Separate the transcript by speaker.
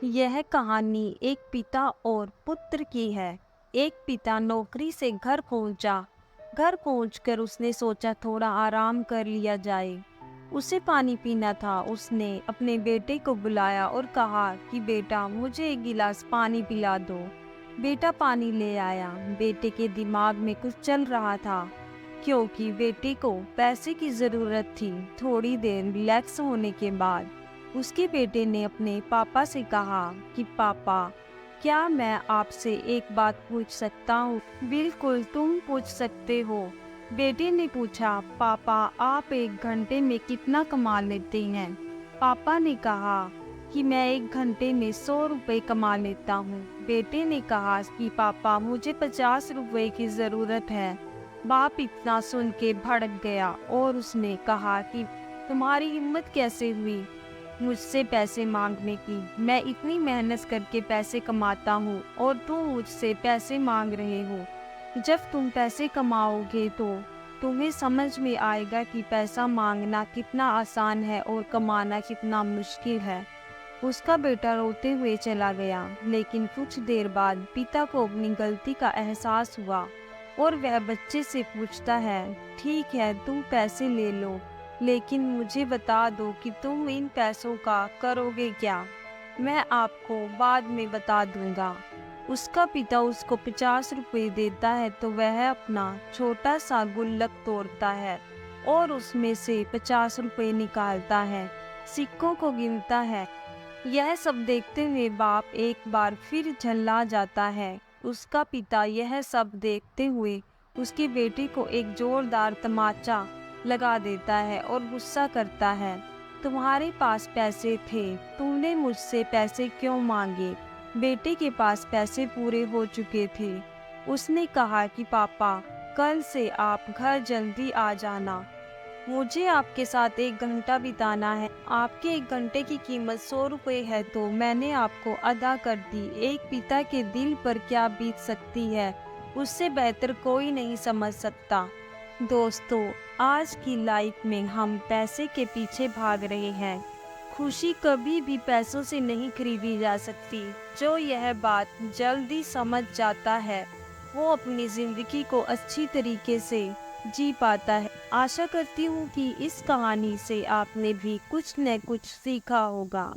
Speaker 1: यह कहानी एक पिता और पुत्र की है। एक पिता नौकरी से घर पहुंचा। घर पहुंचकर उसने सोचा थोड़ा आराम कर लिया जाए। उसे पानी पीना था। उसने अपने बेटे को बुलाया और कहा कि बेटा मुझे एक गिलास पानी पिला दो। बेटा पानी ले आया। बेटे के दिमाग में कुछ चल रहा था क्योंकि बेटे को पैसे की ज़रूरत थी। थोड़ी देर रिलैक्स होने के बाद उसके बेटे ने अपने पापा से कहा कि पापा, क्या मैं आपसे एक बात पूछ सकता हूँ? बिल्कुल, तुम पूछ सकते हो। बेटे ने पूछा, पापा आप एक घंटे में कितना कमा लेते हैं? पापा ने कहा कि मैं एक घंटे में 100 रुपये कमा लेता हूँ। बेटे ने कहा कि पापा मुझे 50 रुपये की ज़रूरत है। बाप इतना सुन के भड़क गया और उसने कहा कि तुम्हारी हिम्मत कैसे हुई मुझसे पैसे मांगने की? मैं इतनी मेहनत करके पैसे कमाता हूँ और तुम मुझसे पैसे मांग रहे हो। जब तुम पैसे कमाओगे तो तुम्हें समझ में आएगा कि पैसा मांगना कितना आसान है और कमाना कितना मुश्किल है। उसका बेटा रोते हुए चला गया, लेकिन कुछ देर बाद पिता को अपनी गलती का एहसास हुआ और वह बच्चे से पूछता है, ठीक है तुम पैसे ले लो, लेकिन मुझे बता दो कि तुम इन पैसों का करोगे क्या? मैं आपको बाद में बता दूंगा। उसका पिता उसको 50 रुपये देता है तो वह अपना छोटा सा गुल्लक तोड़ता है और उसमें से 50 रुपये निकालता है, सिक्कों को गिनता है। यह सब देखते हुए बाप एक बार फिर झल्ला जाता है। उसका पिता यह सब देखते हुए उसके बेटे को एक जोरदार तमाचा लगा देता है और गुस्सा करता है, तुम्हारे पास पैसे थे, तुमने मुझसे पैसे क्यों मांगे? बेटे के पास पैसे पूरे हो चुके थे। उसने कहा कि पापा कल से आप घर जल्दी आ जाना, मुझे आपके साथ एक घंटा बिताना है। आपके एक घंटे की कीमत 100 रुपये है तो मैंने आपको अदा कर दी। एक पिता के दिल पर क्या बीत सकती है, उससे बेहतर कोई नहीं समझ सकता। दोस्तों, आज की लाइफ में हम पैसे के पीछे भाग रहे हैं। खुशी कभी भी पैसों से नहीं खरीदी जा सकती। जो यह बात जल्दी समझ जाता है वो अपनी ज़िंदगी को अच्छी तरीके से जी पाता है। आशा करती हूँ कि इस कहानी से आपने भी कुछ न कुछ सीखा होगा।